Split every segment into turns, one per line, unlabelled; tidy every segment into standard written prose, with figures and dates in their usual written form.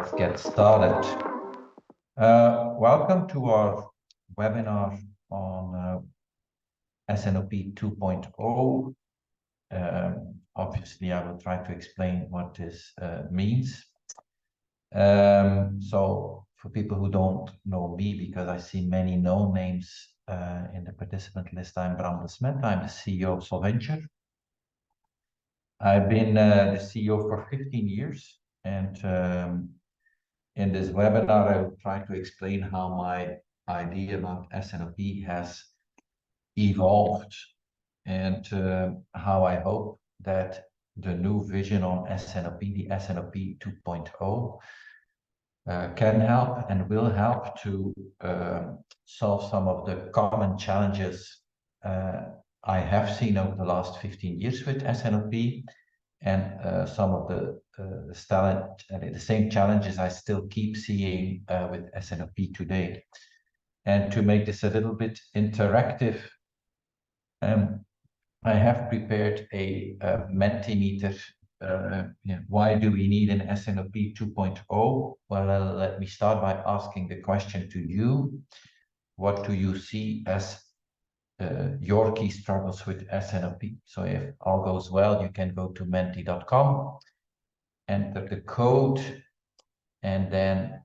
let's get started. Welcome to our webinar on S&OP 2.0. Obviously, I will try to explain what this means. So for people who don't know me, because I see many known names in the participant list, I'm Bram Desmet. I'm the CEO of Solventure. I've been the CEO for 15 years, and in this webinar, I will try to explain how my idea about S&OP has evolved and how I hope that the new vision on S&OP, the S&OP 2.0, can help and will help to solve some of the common challenges I have seen over the last 15 years with S&OP, and some of the same challenges I still keep seeing with S&OP today. And to make this a little bit interactive, I have prepared a Mentimeter. Why do we need an S&OP 2.0? Well, let me start by asking the question to you. What do you see as your key struggles with S&OP? So if all goes well, you can go to menti.com, enter the code, and then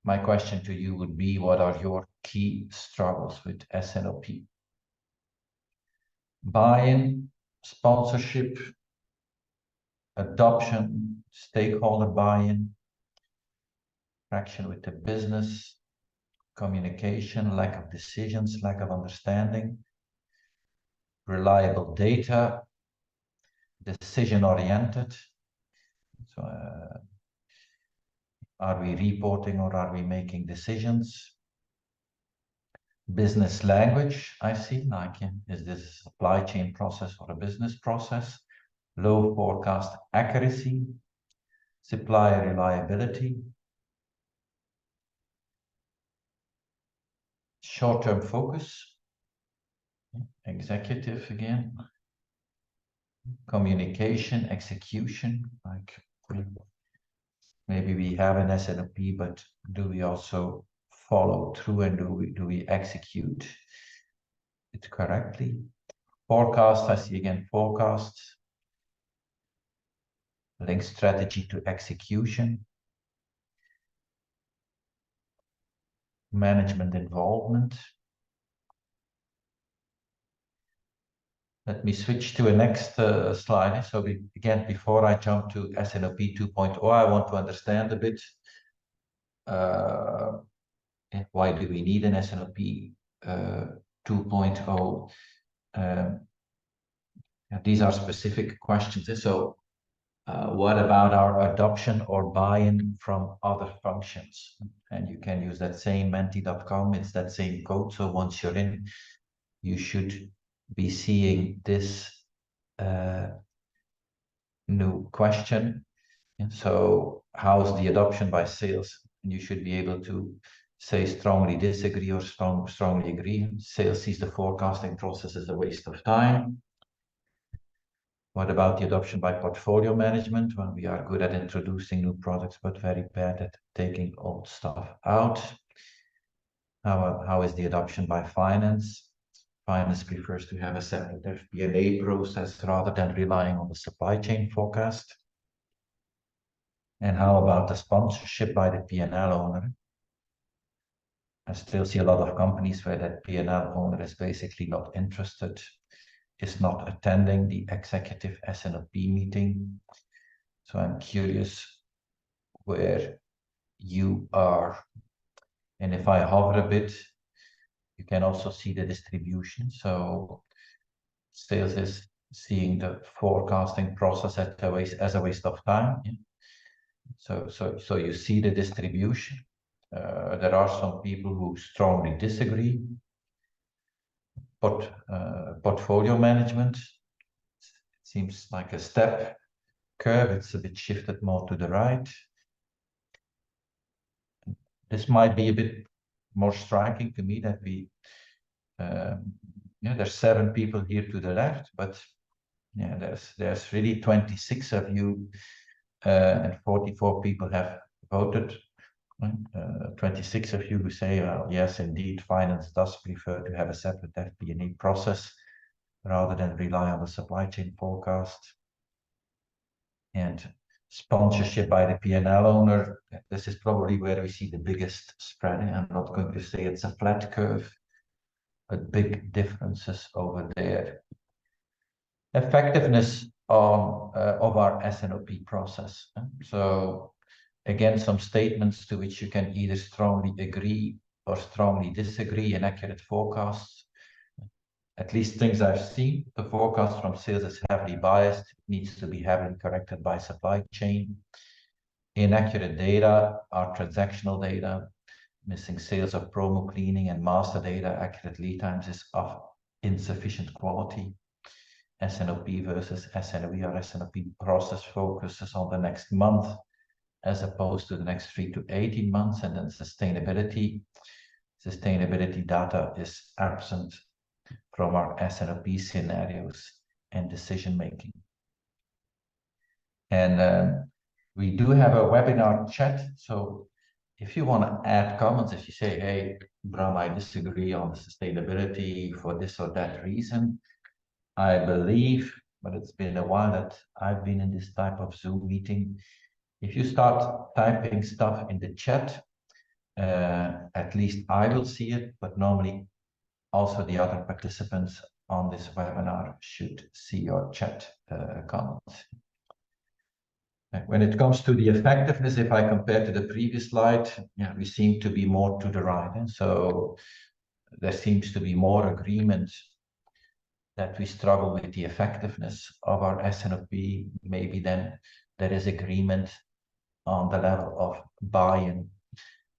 my question to you would be, what are your key struggles with S&OP? Buy-in, sponsorship, adoption, stakeholder buy-in, traction with the business, communication, lack of decisions, lack of understanding, reliable data, decision-oriented. So, are we reporting or are we making decisions? Business language, I see, like, is this a supply chain process or a business process? Low forecast accuracy, supplier reliability, short-term focus, executive again, communication, execution, like maybe we have an S&OP, but do we also follow through and do we execute it correctly? Forecast, I see again, forecasts, link strategy to execution, management involvement. Let me switch to a next slide. So again, before I jump to S&OP 2.0, I want to understand a bit why do we need an S&OP 2.0? These are specific questions. So what about our adoption or buy-in from other functions? And you can use that same menti.com, it's that same code. So once you're in, you should be seeing this new question. And so how's the adoption by sales? And you should be able to say strongly disagree or strongly agree. Sales sees the forecasting process as a waste of time. What about the adoption by portfolio management? Well, we are good at introducing new products, but very bad at taking old stuff out. How is the adoption by finance? Finance prefers to have a separate FP&A process rather than relying on the supply chain forecast. And how about the sponsorship by the P&L owner? I still see a lot of companies where that P&L owner is basically not interested, is not attending the executive S&OP meeting. So I'm curious where you are. And if I hover a bit, you can also see the distribution. So sales is seeing the forecasting process as a waste of time. So you see the distribution. There are some people who strongly disagree. But portfolio management seems like a step curve. It's a bit shifted more to the right. This might be a bit more striking to me that there's 7 people here to the left, but there's really 26 of you and 44 people have voted. 26 of you who say, well, yes, indeed, finance does prefer to have a separate FP&A process rather than rely on the supply chain forecast. And sponsorship by the P&L owner, this is probably where we see the biggest spread. I'm not going to say it's a flat curve, but big differences over there. Effectiveness of our S&OP process. So again, some statements to which you can either strongly agree or strongly disagree. Inaccurate forecasts, at least things I've seen, the forecast from sales is heavily biased, needs to be heavily corrected by supply chain. Inaccurate data are transactional data, missing sales of promo cleaning and master data. Accurate lead times is of insufficient quality. S&OP versus S&OE or S&OP process focuses on the next month as opposed to the next 3 to 18 months. And then sustainability data is absent from our S&OP scenarios and decision making. And we do have a webinar chat. So if you want to add comments, if you say, hey, Bram, I disagree on the sustainability for this or that reason, I believe, but it's been a while that I've been in this type of Zoom meeting. If you start typing stuff in the chat, at least I will see it, but normally also the other participants on this webinar should see your chat comments. When it comes to the effectiveness, if I compare to the previous slide, yeah, we seem to be more to the right. And so there seems to be more agreement that we struggle with the effectiveness of our S&OP. Maybe then there is agreement on the level of buy-in.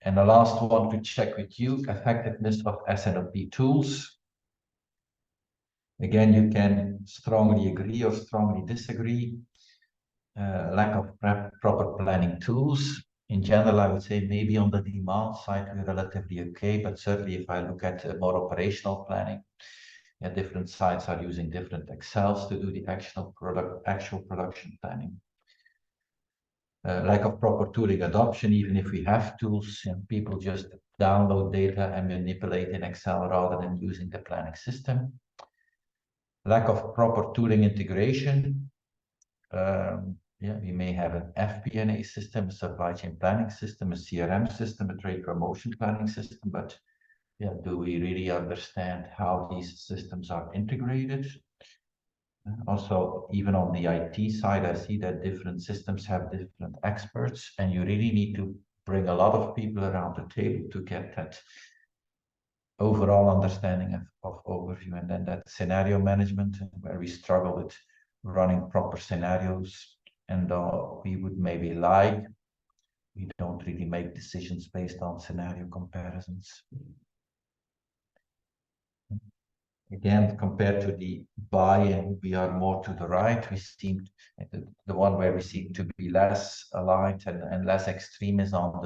And the last one to check with you, effectiveness of S&OP tools. Again, you can strongly agree or strongly disagree. Lack of proper planning tools. In general, I would say maybe on the demand side, we're relatively okay, but certainly if I look at more operational planning, yeah, different sites are using different Excels to do the actual production planning. Lack of proper tooling adoption, even if we have tools, and people just download data and manipulate in Excel rather than using the planning system. Lack of proper tooling integration. Yeah, we may have an FP&A system, a supply chain planning system, a CRM system, a trade promotion planning system, but yeah, do we really understand how these systems are integrated? Also, even on the IT side, I see that different systems have different experts, and you really need to bring a lot of people around the table to get that overall understanding of overview. And then that scenario management, where we struggle with running proper scenarios, and we would maybe lie. We don't really make decisions based on scenario comparisons. Again, compared to the buy-in, we are more to the right. We seem the one where we seem to be less aligned and less extreme is on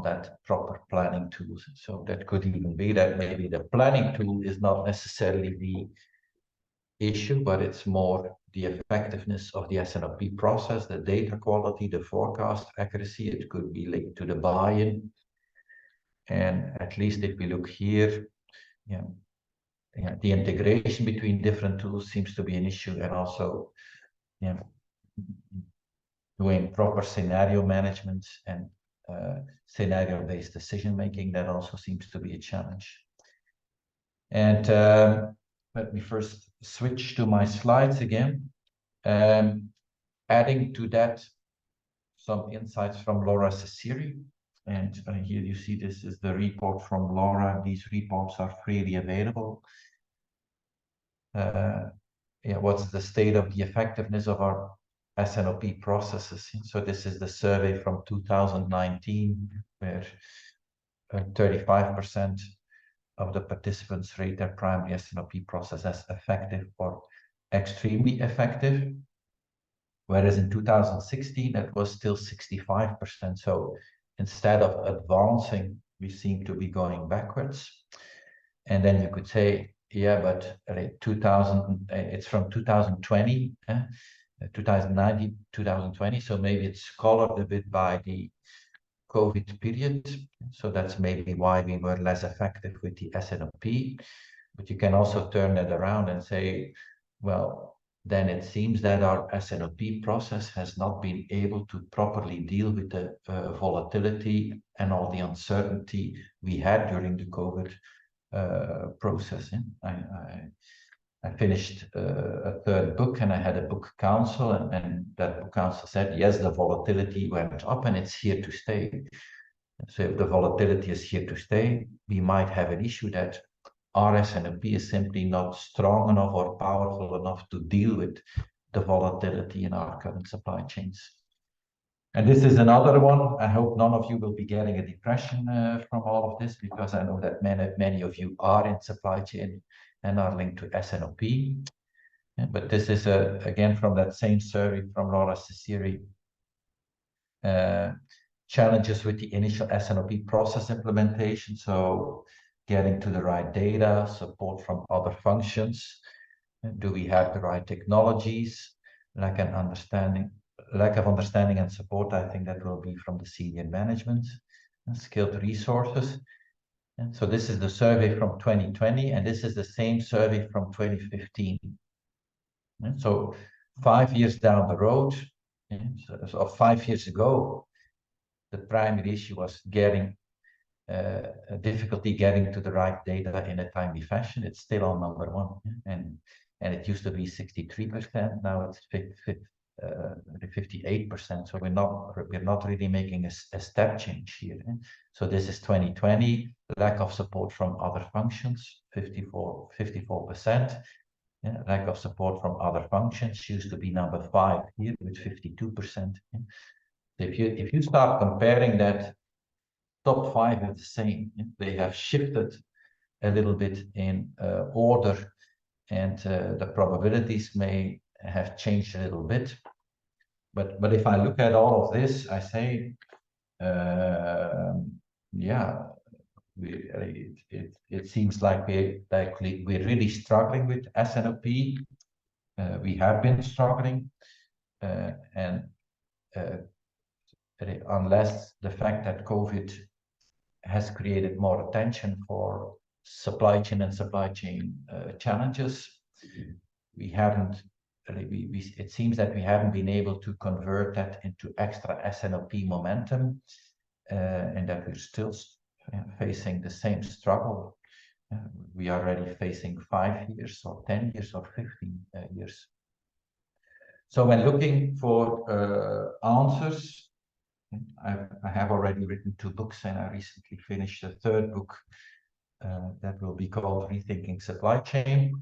that proper planning tools. So that could even be that maybe the planning tool is not necessarily the issue, but it's more the effectiveness of the S&OP process, the data quality, the forecast accuracy. It could be linked to the buy-in. And at least if we look here, yeah, the integration between different tools seems to be an issue, and also, yeah, doing proper scenario management and scenario-based decision making, that also seems to be a challenge. And let me first switch to my slides again. Adding to that some insights from Laura Ceciri. And here you see this is the report from Laura. These reports are freely available. Yeah, what's the state of the effectiveness of our S&OP processes? So this is the survey from 2019, where 35% of the participants rate their primary S&OP process as effective or extremely effective. Whereas in 2016, that was still 65%. So instead of advancing, we seem to be going backwards. And then you could say, yeah, but it's from 2020. 2019, 2020. So maybe it's colored a bit by the COVID period. So that's maybe why we were less effective with the S&OP. But you can also turn that around and say, well, then it seems that our S&OP process has not been able to properly deal with the volatility and all the uncertainty we had during the COVID process. I finished a third book and I had a book council, and that book council said, yes, the volatility went up and it's here to stay. So if the volatility is here to stay, we might have an issue that our S&OP is simply not strong enough or powerful enough to deal with the volatility in our current supply chains. And this is another one. I hope none of you will be getting a depression from all of this, because I know that many of you are in supply chain and are linked to S&OP. Yeah, but this is again from that same survey from Laura Ciceri. Challenges with the initial S&OP process implementation. So getting to the right data, support from other functions. Do we have the right technologies? Lack of understanding and support, I think that will be from the senior management. And skilled resources. And so this is the survey from 2020, and this is the same survey from 2015. And so 5 years down the road, so 5 years ago, the primary issue was getting difficulty getting to the right data in a timely fashion. It's still on number one, and it used to be 63%. Now it's 58%. So we're not really making a step change here. So this is 2020. Lack of support from other functions, 54%. Yeah, lack of support from other functions used to be number 5 here with 52%. If you start comparing that, top 5 are the same. They have shifted a little bit in order, and the probabilities may have changed a little bit. But if I look at all of this, I say, yeah, it seems like we're really struggling with S&OP. We have been struggling, and unless the fact that COVID has created more attention for supply chain and supply chain challenges, we haven't. It seems that we haven't been able to convert that into extra S&OP momentum, and that we're still facing the same struggle. We are already facing 5 years or 10 years or 15 years. So when looking for answers, I have already written 2 books, and I recently finished a third book that will be called Rethinking Supply Chain.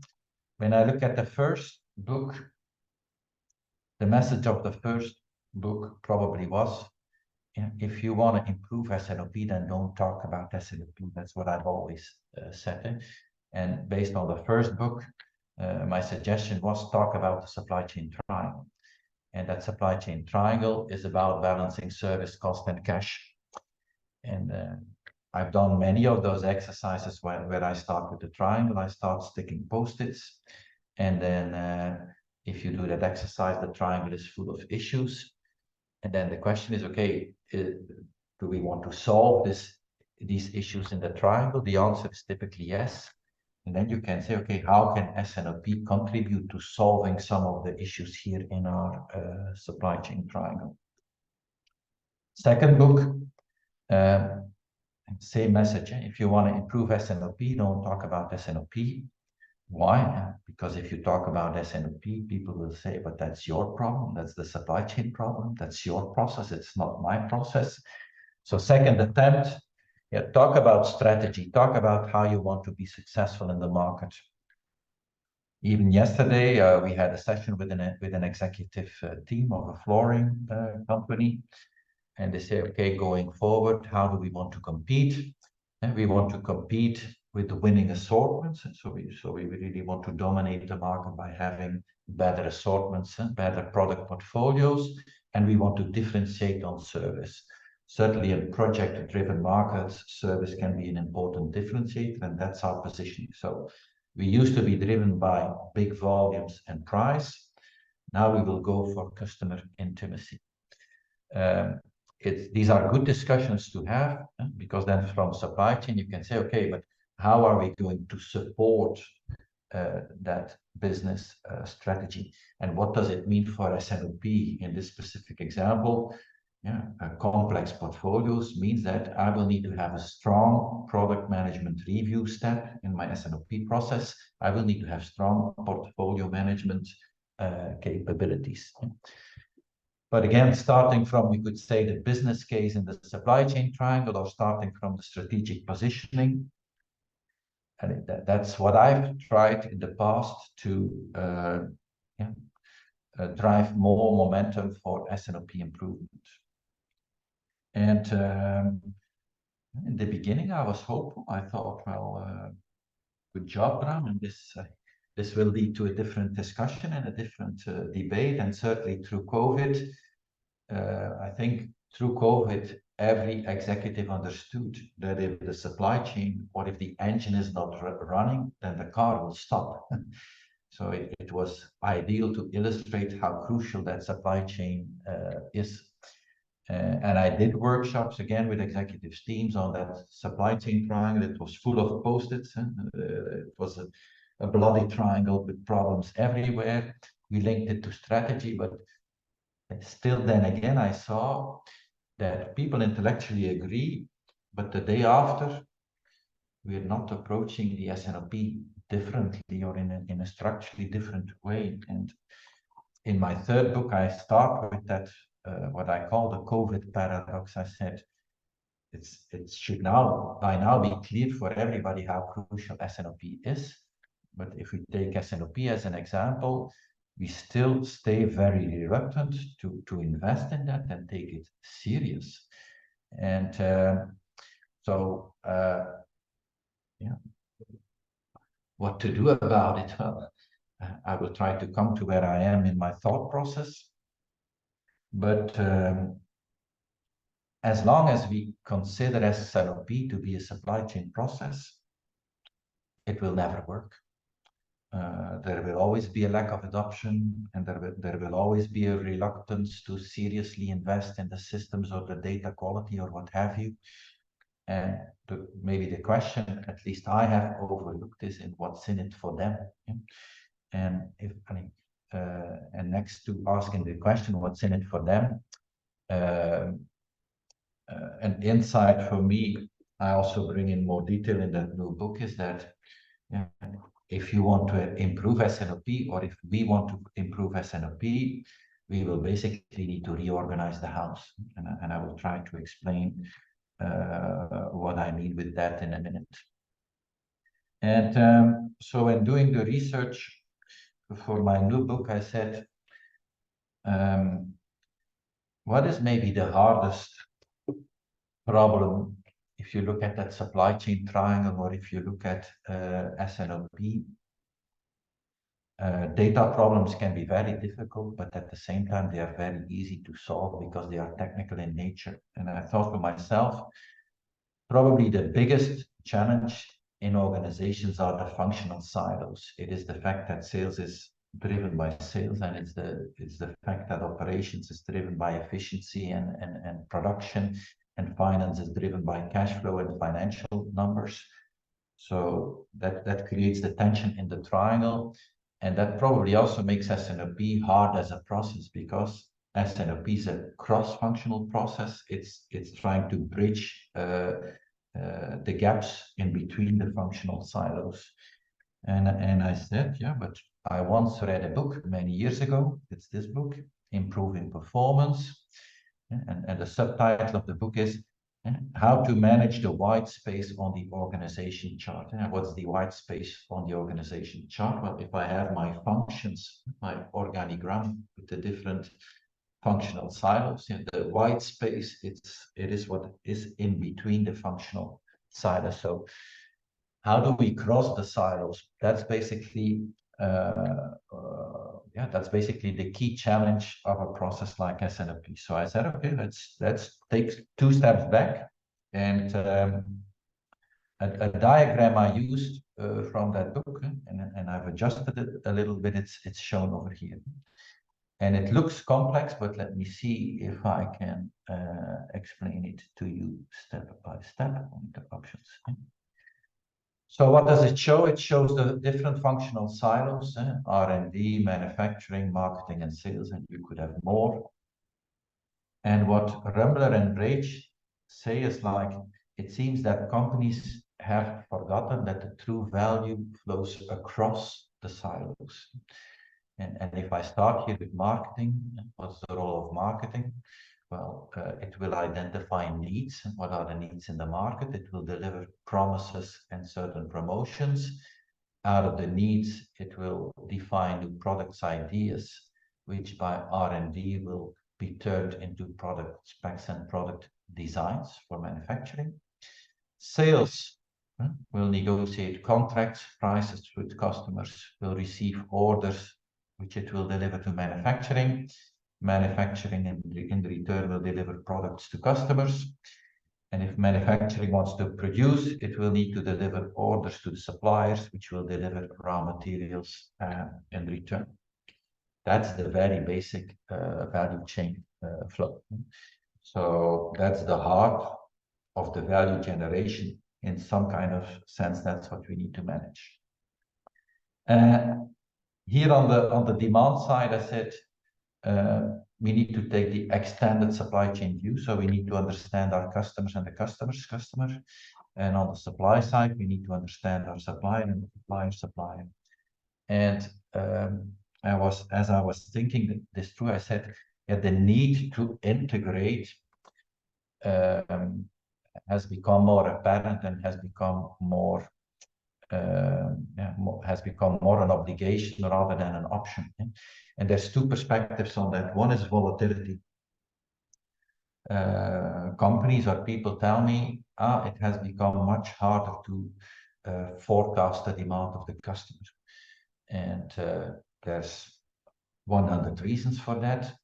When I look at the first book, the message of the first book probably was, if you want to improve S&OP, then don't talk about S&OP. That's what I've always said. And based on the first book, my suggestion was talk about the supply chain triangle. And that supply chain triangle is about balancing service, cost, and cash. And I've done many of those exercises where I start with the triangle. I start sticking post-its. And then if you do that exercise, the triangle is full of issues. And then the question is, okay, do we want to solve these issues in the triangle? The answer is typically yes. And then you can say, okay, how can S&OP contribute to solving some of the issues here in our supply chain triangle? Second book, same message. If you want to improve S&OP, don't talk about S&OP. Why? Because if you talk about S&OP, people will say, but that's your problem. That's the supply chain problem. That's your process. It's not my process. So second attempt, talk about strategy. Talk about how you want to be successful in the market. Even yesterday, we had a session with an executive team of a flooring company. And they say, okay, going forward, how do we want to compete? And we want to compete with the winning assortments. And so we really want to dominate the market by having better assortments and better product portfolios. And we want to differentiate on service. Certainly in project-driven markets, service can be an important differentiator, and that's our positioning. So we used to be driven by big volumes and price. Now we will go for customer intimacy. Um, these are good discussions to have, because then from supply chain you can say, okay, but how are we going to support that business strategy, and what does it mean for S&OP in this specific example? Yeah, complex portfolios means that I will need to have a strong product management review step in my S&OP process. I will need to have strong portfolio management capabilities. But again, starting from, we could say, the business case in the supply chain triangle, or starting from the strategic positioning. And that's what I've tried in the past to drive more momentum for S&OP improvement. And in the beginning, I was hopeful. I thought, well, good job, Bram, and this will lead to a different discussion and a different debate. And certainly through COVID, I think through COVID, every executive understood that if the supply chain, or if the engine is not running, then the car will stop. So it was ideal to illustrate how crucial that supply chain is. And I did workshops again with executive teams on that supply chain triangle. It was full of post-its. It was a bloody triangle with problems everywhere. We linked it to strategy, but still then again, I saw that people intellectually agree, but the day after, we're not approaching the S&OP differently, or in a structurally different way. And in my third book, I start with that, what I call the COVID paradox. I said, it should by now be clear for everybody how crucial S&OP is. But if we take S&OP as an example, we still stay very reluctant to invest in that and take it serious. And yeah, what to do about it? Well, I will try to come to where I am in my thought process. But as long as we consider S&OP to be a supply chain process, it will never work. There will always be a lack of adoption, and there will always be a reluctance to seriously invest in the systems or the data quality or what have you. And maybe the question, at least I have overlooked, is in what's in it for them. And and next to asking the question, what's in it for them, an insight for me, I also bring in more detail in that new book, is that if you want to improve S&OP, or if we want to improve S&OP, we will basically need to reorganize the house. And I will try to explain what I mean with that in a minute. And so in doing the research for my new book, I said, what is maybe the hardest problem if you look at that supply chain triangle, or if you look at S&OP? Data problems can be very difficult, but at the same time, they are very easy to solve because they are technical in nature. And I thought to myself, probably the biggest challenge in organizations are the functional silos. It is the fact that sales is driven by sales, and it's the fact that operations is driven by efficiency and production, and finance is driven by cash flow and financial numbers. So that creates the tension in the triangle. And that probably also makes S&OP hard as a process, because S&OP is a cross-functional process. It's trying to bridge the gaps in between the functional silos. And I said, yeah, but I once read a book many years ago. It's this book, Improving Performance. And the subtitle of the book is How to Manage the White Space on the Organization Chart. And what's the white space on the organization chart? Well, if I have my functions, my organigram with the different functional silos, the white space, it is what is in between the functional silos. So how do we cross the silos? That's basically that's basically the key challenge of a process like S&OP. So I said, okay, let's take 2 steps back, and a diagram I used from that book, and I've adjusted it a little bit. It's shown over here. And it looks complex, but let me see if I can explain it to you step by step on the options. So what does it show? It shows the different functional silos, R&D, manufacturing, marketing, and sales, and you could have more. And what Rumbler and Rage say is like, it seems that companies have forgotten that the true value flows across the silos. And if I start here with marketing, what's the role of marketing? Well, it will identify needs. What are the needs in the market? It will deliver promises and certain promotions. Out of the needs, it will define new products ideas, which by R&D will be turned into product specs and product designs for manufacturing. Sales will negotiate contracts, prices with customers, will receive orders, which it will deliver to manufacturing. Manufacturing in return will deliver products to customers. And if manufacturing wants to produce, it will need to deliver orders to the suppliers, which will deliver raw materials in return. That's the very basic value chain flow. So that's the heart of the value generation. In some kind of sense, that's what we need to manage. Here on the demand side, I said, we need to take the extended supply chain view. So we need to understand our customers and the customer's customer. And on the supply side, we need to understand our supplier and the supplier's supplier. And as I was thinking this through, I said, yeah, the need to integrate has become more apparent and has become more an obligation rather than an option. And there's two perspectives on that. One is volatility. Companies or people tell me, it has become much harder to forecast the demand of the customer. And there's 100 reasons for that.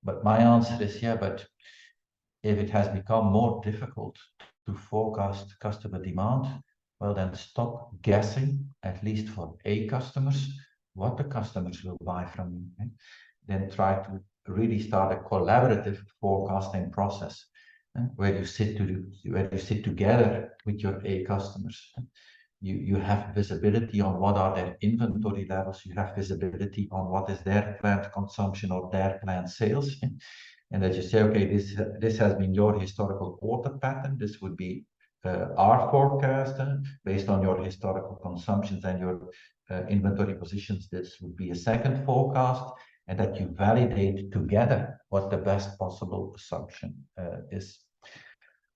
But my answer is, yeah, but if it has become more difficult to forecast customer demand, well, then stop guessing, at least for A customers, what the customers will buy from you. Then try to really start a collaborative forecasting process where you sit together with your A customers. You have visibility on what are their inventory levels. You have visibility on what is their planned consumption or their planned sales. And that you say, okay, this has been your historical quarter pattern. This would be our forecast based on your historical consumptions and your inventory positions. This would be a second forecast, and that you validate together what the best possible assumption is.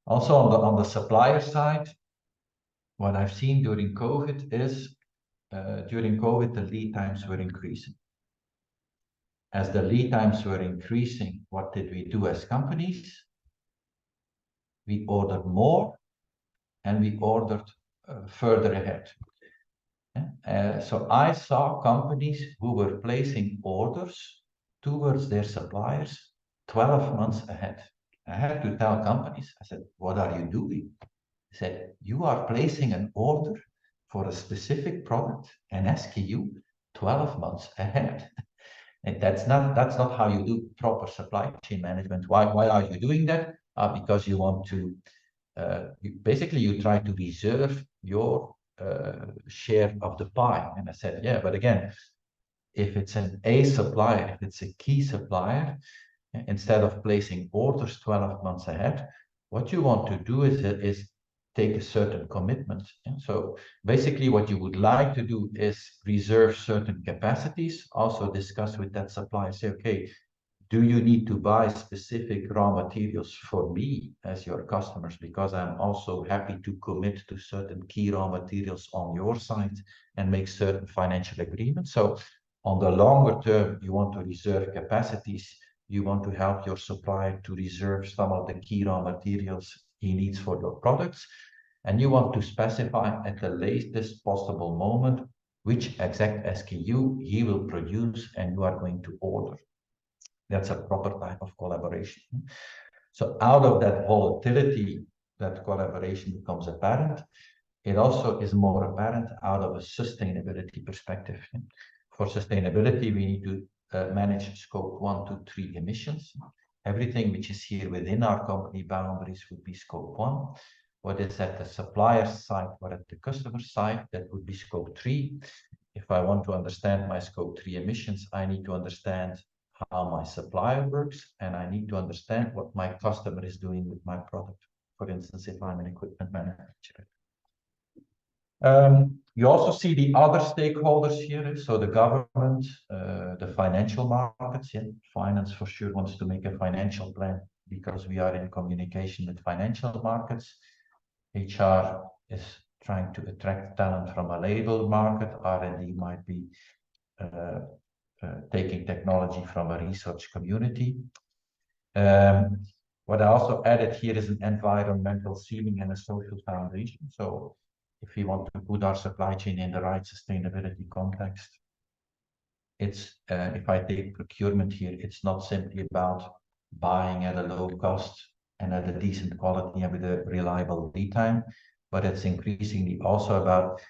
Also on the supplier side, what I've seen during COVID is the lead times were increasing. As the lead times were increasing, what did we do as companies? We ordered more and we ordered further ahead. So I saw companies who were placing orders towards their suppliers 12 months ahead. I had to tell companies, I said, what are you doing? They said, you are placing an order for a specific product, an SKU, 12 months ahead. And that's not how you do proper supply chain management. Why are you doing that? Because you want to, you try to reserve your share of the pie. And I said, yeah, but again, if it's an A supplier, if it's a key supplier, instead of placing orders 12 months ahead, what you want to do is take a certain commitment. And so basically what you would like to do is reserve certain capacities, also discuss with that supplier, say, okay, do you need to buy specific raw materials for me as your customers? Because I'm also happy to commit to certain key raw materials on your side and make certain financial agreements. So on the longer term, you want to reserve capacities. You want to help your supplier to reserve some of the key raw materials he needs for your products. And you want to specify at the latest possible moment which exact SKU he will produce and you are going to order. That's a proper type of collaboration. So out of that volatility, that collaboration becomes apparent. It also is more apparent out of a sustainability perspective. For sustainability, we need to manage scope 1 to 3 emissions. Everything which is here within our company boundaries would be scope 1. What is at the supplier side or at the customer side, that would be scope 3. If I want to understand my scope 3 emissions, I need to understand how my supplier works, and I need to understand what my customer is doing with my product. For instance, if I'm an equipment manufacturer. You also see the other stakeholders here. So the government, the financial markets. Yeah, finance for sure wants to make a financial plan because we are in communication with financial markets. HR is trying to attract talent from a labor market. R&D might be taking technology from a research community. What I also added here is an environmental ceiling and a social foundation. So if we want to put our supply chain in the right sustainability context, it's if I take procurement here, it's not simply about buying at a low cost and at a decent quality and with a reliable lead time, but it's increasingly also about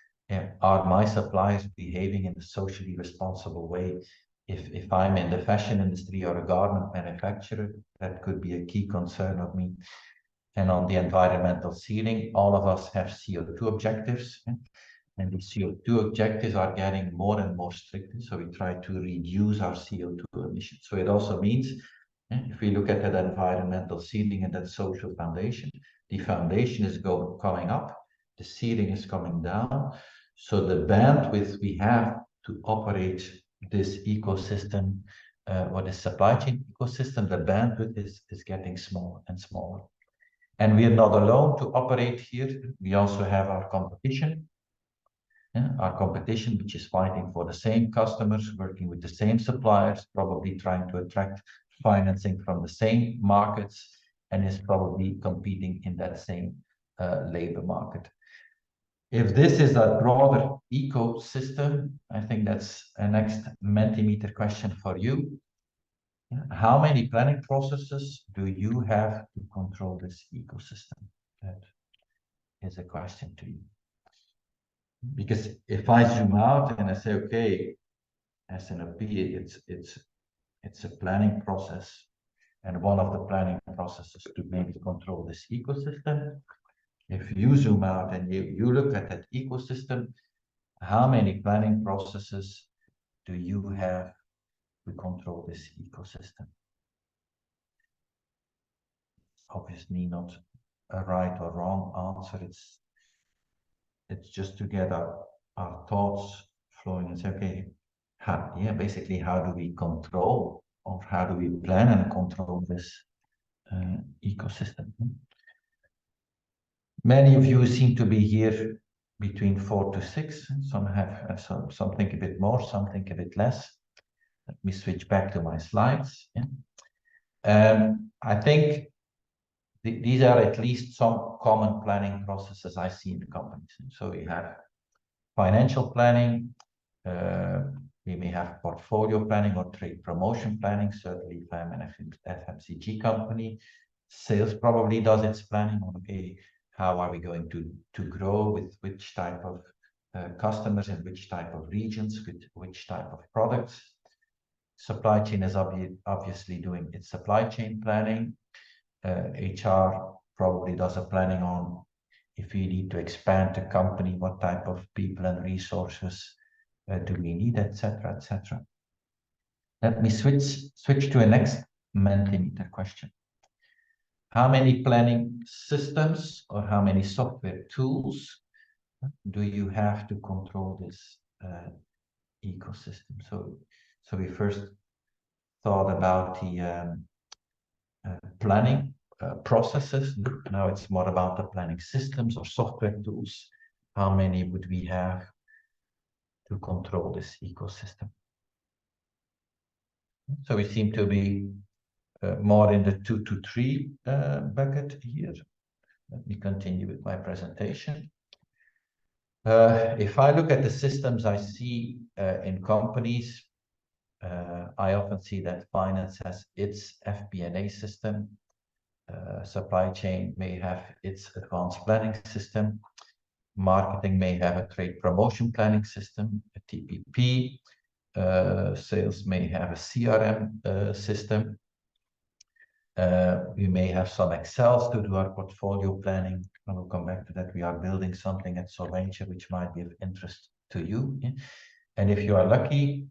are my suppliers behaving in a socially responsible way? If I'm in the fashion industry or a garment manufacturer, that could be a key concern of me. And on the environmental ceiling, all of us have CO2 objectives, and the CO2 objectives are getting more and more strict. So we try to reduce our CO2 emissions. So it also means, if we look at that environmental ceiling and that social foundation, the foundation is coming up, the ceiling is coming down. So the bandwidth we have to operate this ecosystem, or the supply chain ecosystem, the bandwidth is getting smaller and smaller. And we are not alone to operate here. We also have our competition. Our competition, which is fighting for the same customers, working with the same suppliers, probably trying to attract financing from the same markets, and is probably competing in that same labor market. If this is a broader ecosystem, I think that's a next Mentimeter question for you. How many planning processes do you have to control this ecosystem? That is a question to you. Because if I zoom out and I say, okay, S&OP, it's a planning process, and one of the planning processes to maybe control this ecosystem. If you zoom out and you look at that ecosystem, how many planning processes do you have to control this ecosystem? Obviously not a right or wrong answer. It's just to get our thoughts flowing and say, okay, basically how do we control, or how do we plan and control this ecosystem? Many of you seem to be here between 4 to 6. Some have some think a bit more, some think a bit less. Let me switch back to my slides. I think these are at least some common planning processes I see in the companies. So we have financial planning, we may have portfolio planning or trade promotion planning. Certainly if I'm an FMCG company, sales probably does its planning on, okay, how are we going to grow, with which type of customers in which type of regions, with which type of products. Supply chain is obviously doing its supply chain planning. HR probably does a planning on if we need to expand the company, what type of people and resources do we need, etc., etc. Let me switch to a next Mentimeter question. How many planning systems or how many software tools do you have to control this ecosystem? So we first thought about the planning processes. Now it's more about the planning systems or software tools. How many would we have to control this ecosystem? So we seem to be more in the 2 to 3 bucket here. Let me continue with my presentation. If I look at the systems I see in companies, I often see that finance has its FP&A system. Supply chain may have its advanced planning system. Marketing may have a trade promotion planning system, a TPP. sales may have a CRM system. We may have some Excels to do our portfolio planning. I will come back to that. We are building something at Solventure which might be of interest to you. Yeah? And if you are lucky,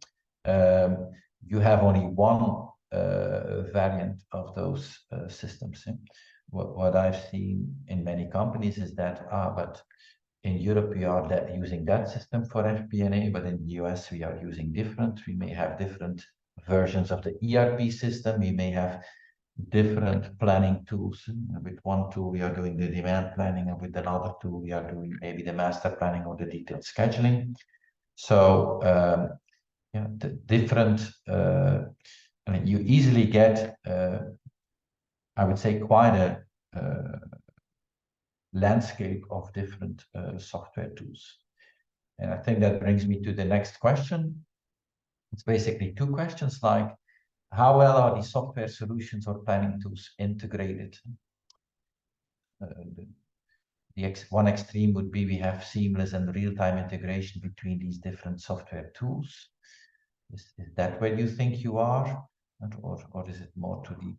you have only one variant of those systems. Yeah? What I've seen in many companies is that, but in Europe we are using that system for FP&A, but in the US we are using different. We may have different versions of the ERP system. We may have different planning tools. With one tool we are doing the demand planning, and with another tool we are doing maybe the master planning or the detailed scheduling. So yeah, the different, I mean, you easily get, I would say, quite a landscape of different software tools. And I think that brings me to the next question. It's basically two questions, like, how well are these software solutions or planning tools integrated? One extreme would be we have seamless and real-time integration between these different software tools. Is that where you think you are? Or is it more to the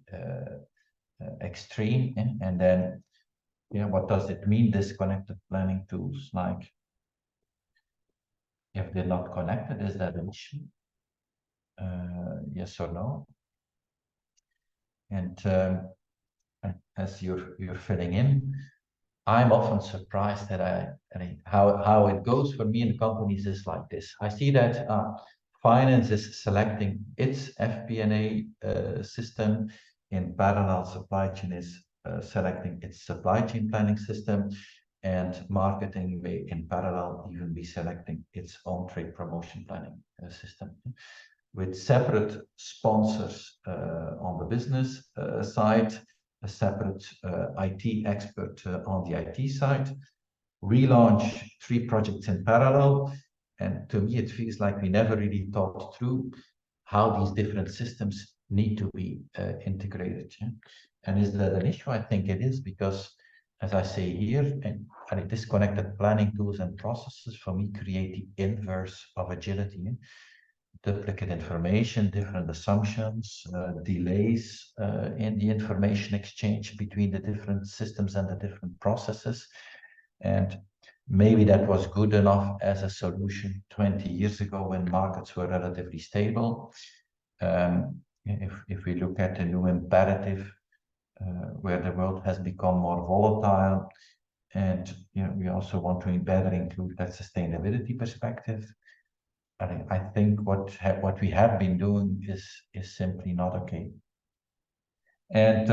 extreme? And then, yeah, what does it mean, disconnected planning tools? Like, if they're not connected, is that an issue? Yes or no? And as you're filling in, I'm often surprised that how it goes for me in companies is like this. I see that finance is selecting its FP&A system. In parallel, supply chain is selecting its supply chain planning system, and marketing may in parallel even be selecting its own trade promotion planning system, with separate sponsors on the business side, a separate IT expert on the IT side, relaunch 3 projects in parallel. And to me, it feels like we never really thought through how these different systems need to be integrated. Yeah? And is that an issue? I think it is, because as I say here, and disconnected planning tools and processes for me create the inverse of agility. Yeah? Duplicate information, different assumptions, delays in the information exchange between the different systems and the different processes. And maybe that was good enough as a solution 20 years ago when markets were relatively stable. If we look at the new imperative, where the world has become more volatile, and we also want to better include that sustainability perspective, I think what we have been doing is simply not okay. And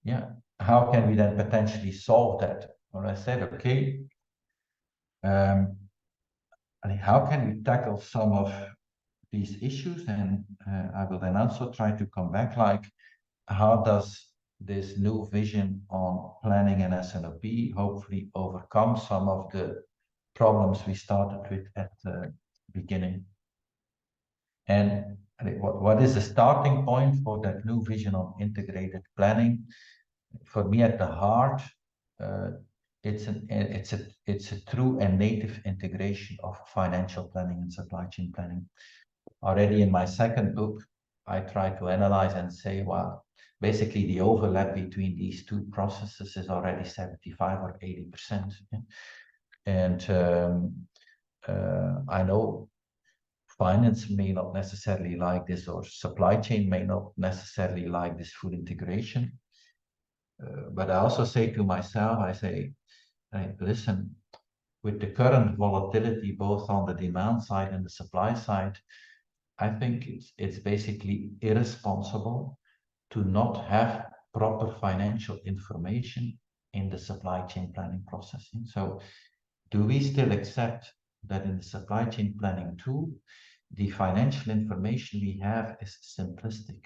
yeah, how can we then potentially solve that? Well, I said, okay, how can we tackle some of these issues? And I will then also try to come back, like, how does this new vision on planning and S&OP hopefully overcome some of the problems we started with at the beginning? And what is the starting point for that new vision on integrated planning? For me, at the heart, it's a true and native integration of financial planning and supply chain planning. Already in my second book, I try to analyze and say, well, basically the overlap between these two processes is already 75 or 80%. Yeah? And I know finance may not necessarily like this, or supply chain may not necessarily like this full integration. But I also say to myself, I say, listen, with the current volatility, both on the demand side and the supply side, I think it's basically irresponsible to not have proper financial information in the supply chain planning processing. So do we still accept that in the supply chain planning tool, the financial information we have is simplistic?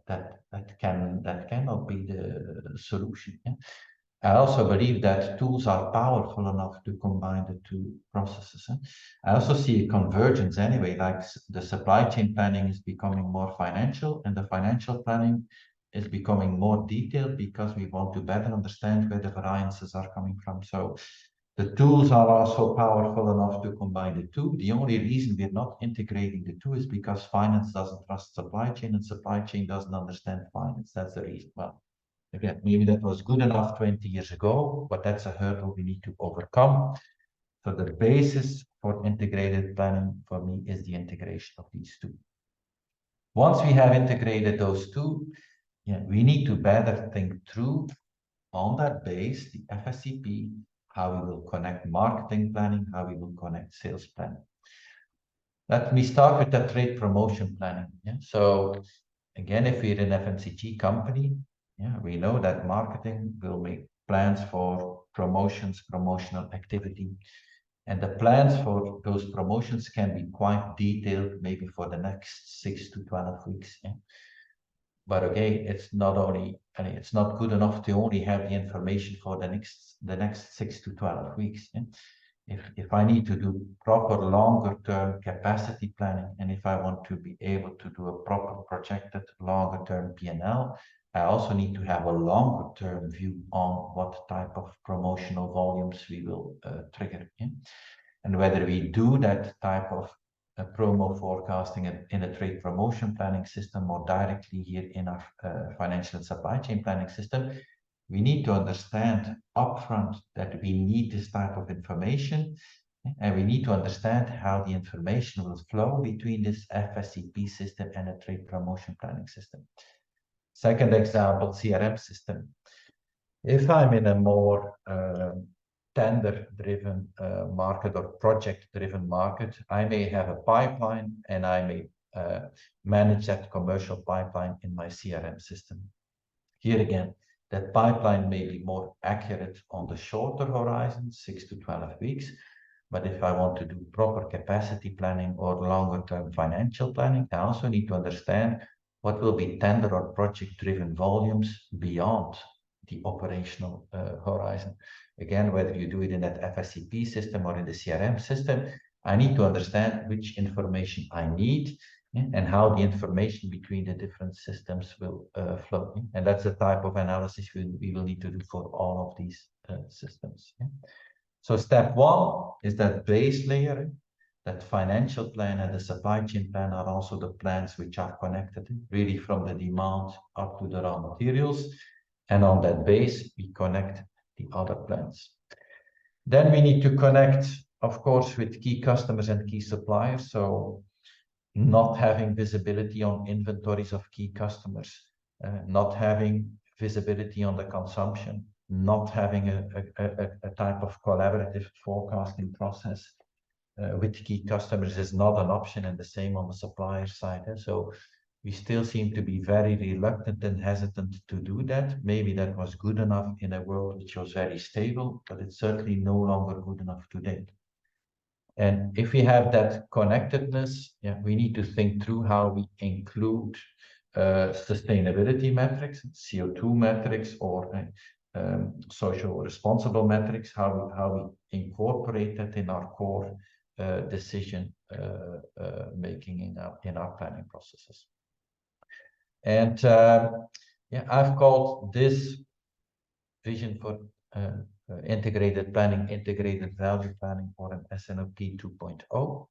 That cannot be the solution. Yeah? I also believe that tools are powerful enough to combine the two processes. I also see a convergence anyway, like the supply chain planning is becoming more financial, and the financial planning is becoming more detailed, because we want to better understand where the variances are coming from. So The tools are also powerful enough to combine the two. The only reason we're not integrating the two is because finance doesn't trust supply chain and supply chain doesn't understand finance. That's the reason. Well, again, maybe that was good enough 20 years ago, but that's a hurdle we need to overcome. So the basis for integrated planning for me is the integration of these two. Once we have integrated those two, we need to better think through on that base, the FSCP, how we will connect marketing planning, how we will connect sales planning. Let me start with the trade promotion planning. So again, if we're an FMCG company, we know that marketing will make plans for promotions, promotional activity. And the plans for those promotions can be quite detailed, maybe for the next 6 to 12 weeks. But again, it's not good enough to only have the information for the next 6 to 12 weeks. If I need to do proper longer term capacity planning, and if I want to be able to do a proper projected longer term P&L, I also need to have a longer term view on what type of promotional volumes we will trigger. And whether we do that type of promo forecasting in a trade promotion planning system or directly here in our financial and supply chain planning system, we need to understand upfront that we need this type of information, and we need to understand how the information will flow between this FSCP system and a trade promotion planning system. Second example, CRM system. If I'm in a more tender-driven market or project-driven market, I may have a pipeline and I may manage that commercial pipeline in my CRM system. Here again, that pipeline may be more accurate on the shorter horizon, 6 to 12 weeks. But if I want to do proper capacity planning or longer-term financial planning, I also need to understand what will be tender or project-driven volumes beyond the operational horizon. Again, whether you do it in that FSCP system or in the CRM system, I need to understand which information I need and how the information between the different systems will flow. And that's the type of analysis we will need to do for all of these systems. So step one is that base layer, that financial plan and the supply chain plan are also the plans which are connected, really from the demand up to the raw materials. And on that base, we connect the other plans. Then we need to connect, of course, with key customers and key suppliers. So not having visibility on inventories of key customers, not having visibility on the consumption, not having a type of collaborative forecasting process with key customers is not an option, and the same on the supplier side. So we still seem to be very reluctant and hesitant to do that. Maybe that was good enough in a world which was very stable, but it's certainly no longer good enough today. And if we have that connectedness, we need to think through how we include sustainability metrics, CO2 metrics, or social responsible metrics, how we incorporate that in our core decision making in our planning processes. And I've called this vision for integrated planning, integrated value planning, or an S&OP 2.0.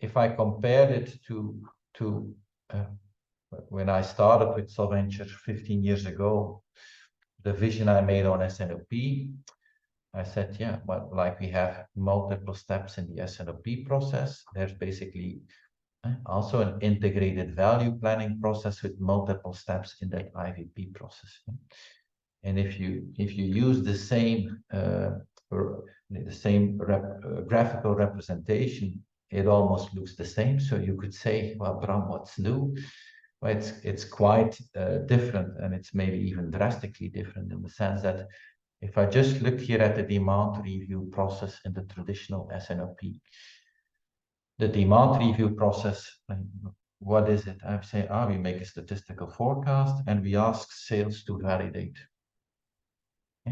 If I compare it to when I started with Solventure 15 years ago, the vision I made on S&OP, I said, well, like we have multiple steps in the S&OP process, there's basically also an integrated value planning process with multiple steps in that IVP process. And if you use the same graphical representation, it almost looks the same. So you could say, well, Bram, what's new? Well, it's quite different, and it's maybe even drastically different in the sense that if I just look here at the demand review process in the traditional S&OP, the demand review process, what is it? I say, we make a statistical forecast and we ask sales to validate.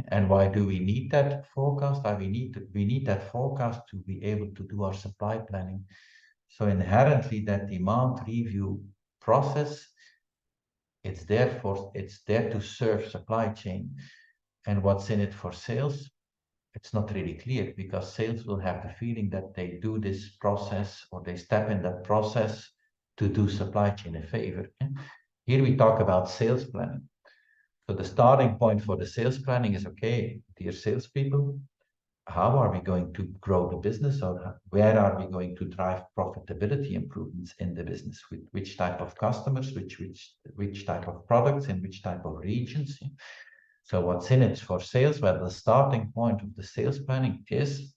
And why do we need that forecast? We need that forecast to be able to do our supply planning. So inherently, that demand review process, it's there to serve supply chain. And what's in it for sales? It's not really clear, because sales will have the feeling that they do this process, or they step in that process to do supply chain a favor. Here we talk about sales planning. So the starting point for the sales planning is, okay, dear salespeople, how are we going to grow the business, or where are we going to drive profitability improvements in the business, with which type of customers, which type of products, in which type of regions. So what's in it for sales? Well, the starting point of the sales planning is,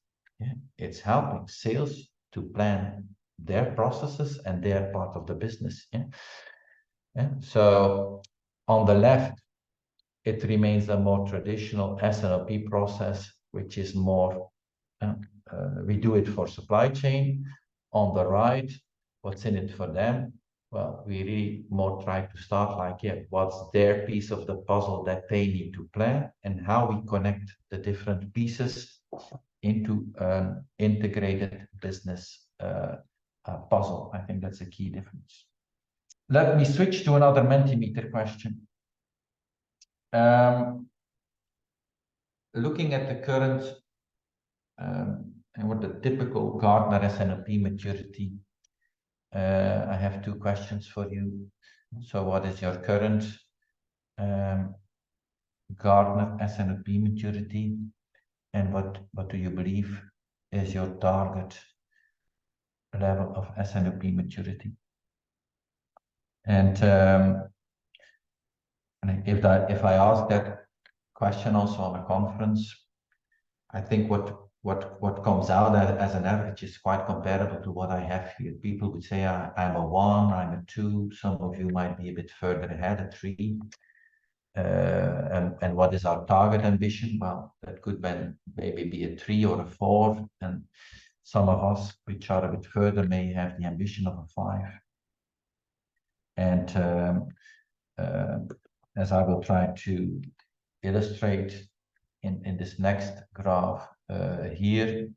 it's helping sales to plan their processes and their part of the business. So on the left, it remains a more traditional S&OP process, which is more, we do it for supply chain. On the right, what's in it for them? Well, we really more try to start like, what's their piece of the puzzle that they need to plan, and how we connect the different pieces into an integrated business puzzle. I think that's a key difference. Let me switch to another Mentimeter question. Looking at the current and what the typical Gartner S&OP maturity, I have two questions for you. So what is your current Gartner S&OP maturity, and what do you believe is your target level of S&OP maturity? And if I ask that question also on a conference, I think what comes out as an average is quite comparable to what I have here. People would say I'm a 1, I'm a 2. Some of you might be a bit further ahead, a 3. And what is our target ambition? Well, that could then maybe be a 3 or a 4, and some of us, which are a bit further, may have the ambition of a 5. And as I will try to illustrate in this next graph here,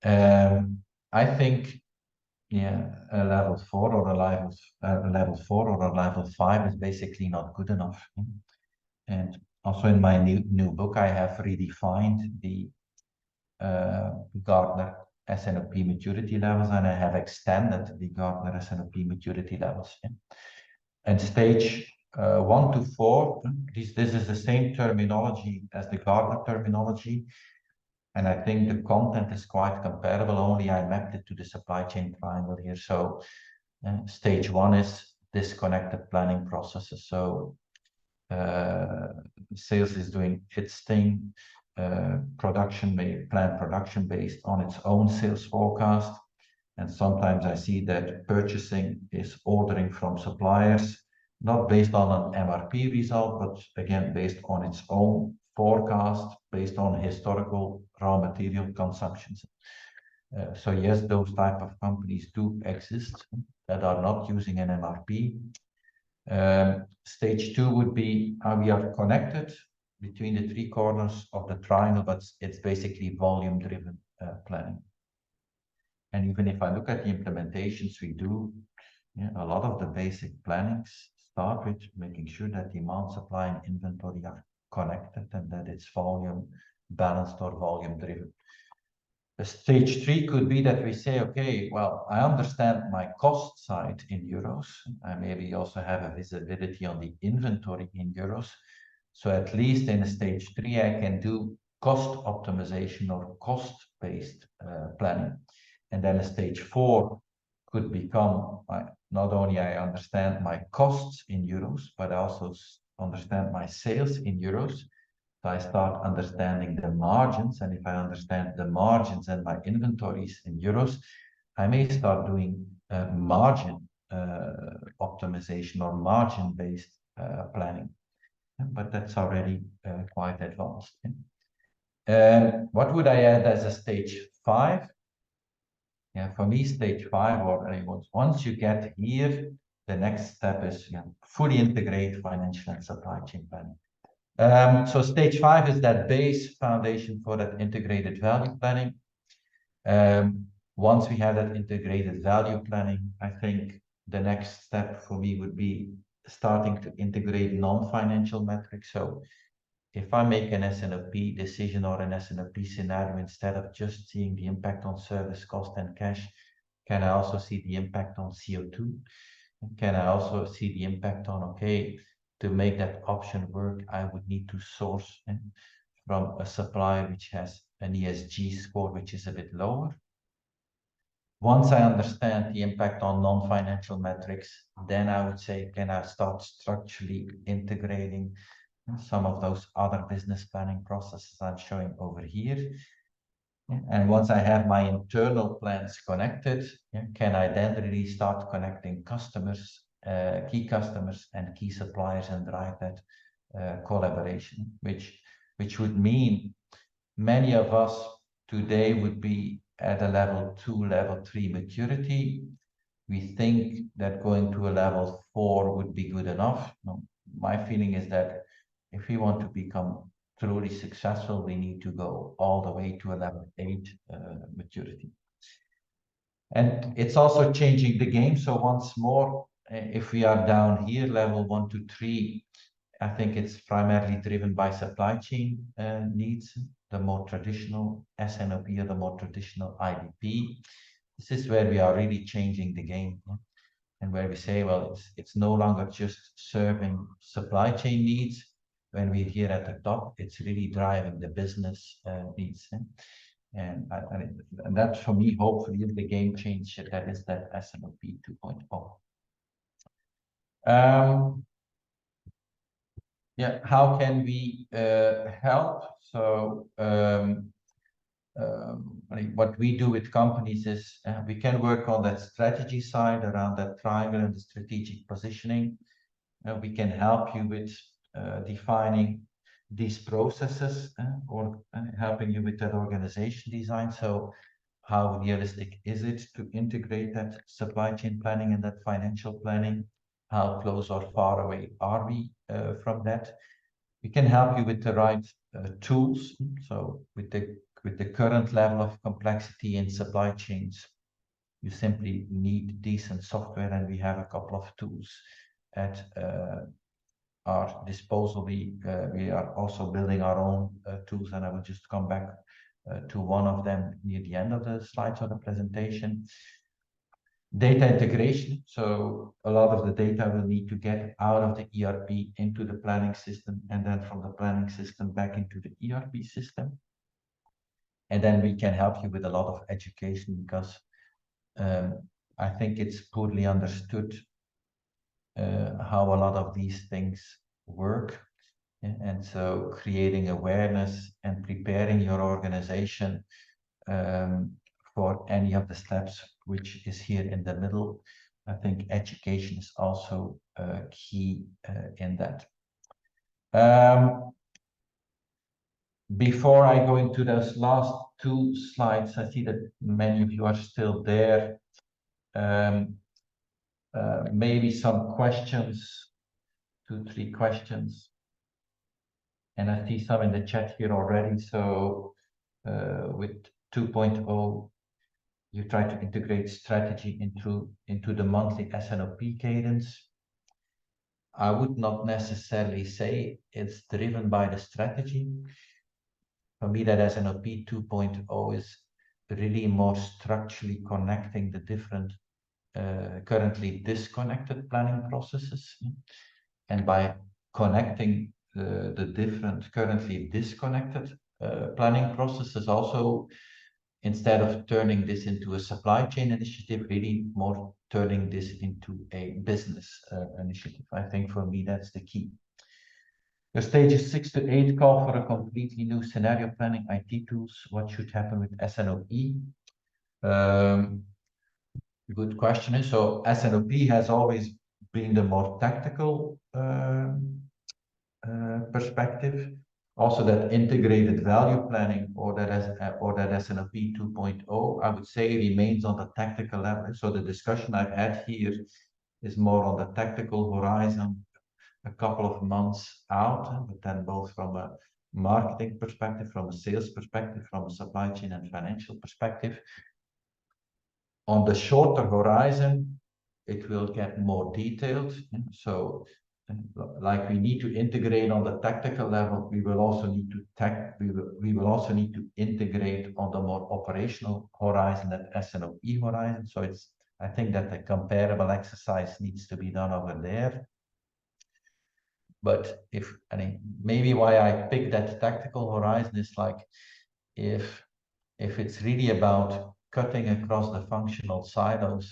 I think, a level 4 or a level 5 is basically not good enough. And also in my new book, I have redefined the Gartner S&OP maturity levels, and I have extended the Gartner S&OP maturity levels. And stage 1 to 4, this is the same terminology as the Gartner terminology, and I think the content is quite comparable, only I mapped it to the supply chain triangle here. So stage 1 is disconnected planning processes. So sales is doing its thing, plan production based on its own sales forecast. And sometimes I see that purchasing is ordering from suppliers, not based on an MRP result, but again, based on its own forecast, based on historical raw material consumptions. So yes, those type of companies do exist that are not using an MRP. Stage 2 would be how we are connected between the 3 corners of the triangle, but it's basically volume-driven planning. And even if I look at the implementations we do, a lot of the basic plannings start with making sure that demand, supply, and inventory are connected, and that it's volume balanced or volume driven. Stage 3 could be that we say, okay, well, I understand my cost side in euros. I maybe also have a visibility on the inventory in euros. So at least in a stage 3, I can do cost optimization or cost-based planning. And then a stage 4 could become, not only I understand my costs in euros, but I also understand my sales in euros. So I start understanding the margins, and if I understand the margins and my inventories in euros, I may start doing margin optimization or margin-based planning. But that's already quite advanced. What would I add as a stage 5? For me, stage 5, or once you get here, the next step is fully integrate financial and supply chain planning. So stage 5 is that base foundation for that integrated value planning. Once we have that integrated value planning, I think the next step for me would be starting to integrate non-financial metrics. So if I make an S&OP decision or an S&OP scenario, instead of just seeing the impact on service cost and cash, can I also see the impact on CO2? Can I also see the impact on, okay, to make that option work, I would need to source from a supplier which has an ESG score which is a bit lower. Once I understand the impact on non-financial metrics, then I would say, can I start structurally integrating some of those other business planning processes I'm showing over here? And once I have my internal plans connected, can I then really start connecting customers, key customers and key suppliers and drive that collaboration, which would mean many of us today would be at a level 2, level 3 maturity. We think that going to a level 4 would be good enough. No, my feeling is that if we want to become truly successful, we need to go all the way to a level 8 maturity. And it's also changing the game. So once more, if we are down here, level 1 to 3, I think it's primarily driven by supply chain needs, the more traditional S&OP or the more traditional IBP. This is where we are really changing the game, and where we say, well, it's no longer just serving supply chain needs. When we're here at the top, it's really driving the business needs. And that for me, hopefully, is the game changer. That is that S&OP 2.0. Yeah, how can we help? So what we do with companies is we can work on that strategy side around that triangle and the strategic positioning. We can help you with defining these processes or helping you with that organization design. So how realistic is it to integrate that supply chain planning and that financial planning? How close or far away are we from that? We can help you with the right tools. So with the current level of complexity in supply chains, you simply need decent software, and we have a couple of tools at our disposal. We are also building our own tools, and I will just come back to one of them near the end of the slides of the presentation. Data integration. So a lot of the data will need to get out of the ERP into the planning system, and then from the planning system back into the ERP system. And then we can help you with a lot of education, because I think it's poorly understood how a lot of these things work. And so creating awareness and preparing your organization for any of the steps, which is here in the middle. I think education is also key in that. Before I go into those last two slides, I see that many of you are still there. Maybe some questions, 2-3 questions. And I see some in the chat here already. So with 2.0, you try to integrate strategy into the monthly S&OP cadence. I would not necessarily say it's driven by the strategy. For me, that S&OP 2.0 is really more structurally connecting the different currently disconnected planning processes. And by connecting the different currently disconnected planning processes, also instead of turning this into a supply chain initiative, really more turning this into a business initiative. I think for me, that's the key. The stages 6 to 8 call for a completely new scenario planning IT tools. What should happen with S&OP? Good question. So S&OP has always been the more tactical perspective. Also, that integrated value planning or that S&OP 2.0, I would say, remains on the tactical level. So the discussion I've had here is more on the tactical horizon, a couple of months out, but then both from a marketing perspective, from a sales perspective, from a supply chain and financial perspective. On the shorter horizon, it will get more detailed. So like we need to integrate on the tactical level, we will also need to integrate on the more operational horizon, that S&OP horizon. So I think that the comparable exercise needs to be done over there. But maybe why I picked that tactical horizon is like, if it's really about cutting across the functional silos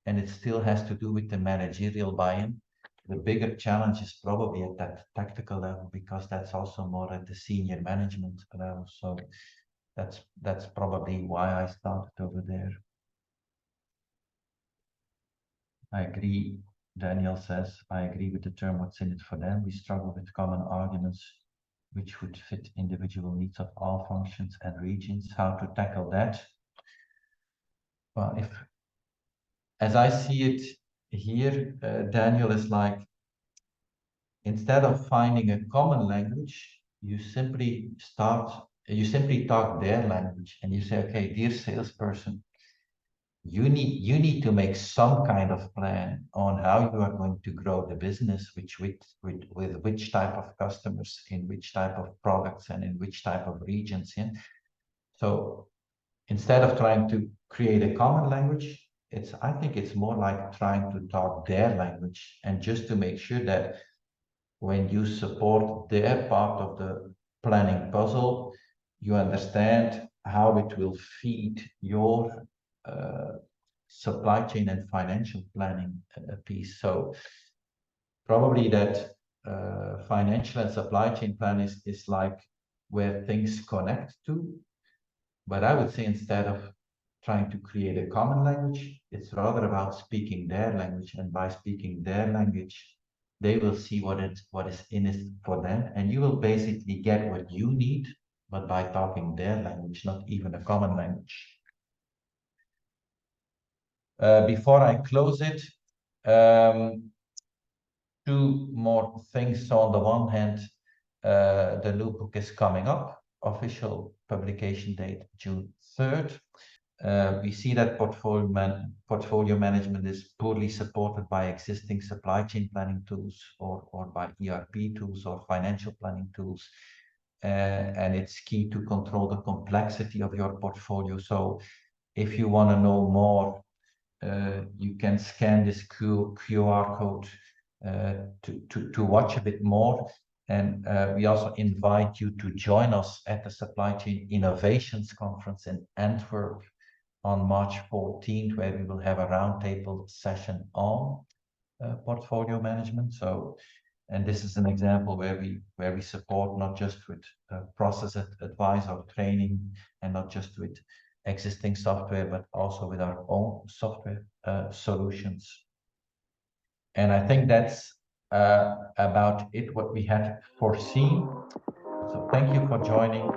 and it still has to do with the managerial buy-in, the bigger challenge is probably at that tactical level, because that's also more at the senior management level. So that's probably why I started over there. I agree. Daniel says, I agree with the term "what's in it for them." We struggle with common arguments which would fit individual needs of all functions and regions. How to tackle that? Well, as I see it here, Daniel, is like, instead of finding a common language, you simply talk their language, and you say, okay, dear salesperson, you need to make some kind of plan on how you are going to grow the business, with which type of customers, in which type of products, and in which type of regions. Yeah? So instead of trying to create a common language, I think it's more like trying to talk their language, and just to make sure that when you support their part of the planning puzzle, you understand how it will feed your supply chain and financial planning piece. So probably that financial and supply chain plan is like where things connect to. But I would say, instead of trying to create a common language, it's rather about speaking their language. And by speaking their language, they will see what is in it for them. And you will basically get what you need, but by talking their language, not even a common language. Before I close it, two more things. So on the one hand, the new book is coming up, official publication date June 3rd. We see that portfolio management is poorly supported by existing supply chain planning tools, or by ERP tools or financial planning tools. And it's key to control the complexity of your portfolio. So if you want to know more, you can scan this QR code to watch a bit more. And we also invite you to join us at the Supply Chain Innovations Conference in Antwerp on March 14th, where we will have a roundtable session on portfolio management. So, and this is an example where we support not just with process advice or training, and not just with existing software, but also with our own software solutions. And I think that's about it, what we had foreseen. So thank you for joining.